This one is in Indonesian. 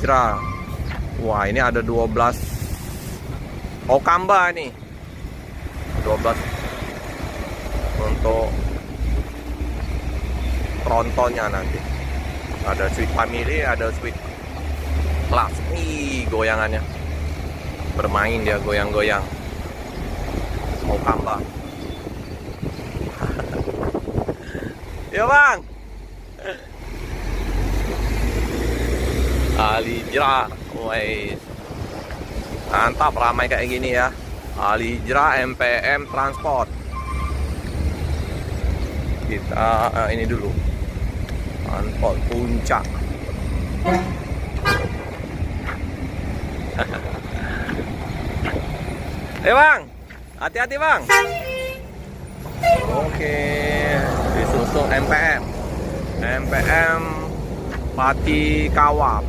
Alijra. Wah, ini ada 12 Okamba nih. 12 untuk trontonnya nanti. Ada Sweet Family, ada Sweet Class. Ih, goyangannya. Bermain dia, goyang-goyang. Okamba. Ya bang. Alijra. Woi, mantap, ramai kayak gini ya. Alijra MPM Transport. Kita ini dulu. Transport puncak. Bang, hati-hati bang. Oke, disusul MPM Patikawa.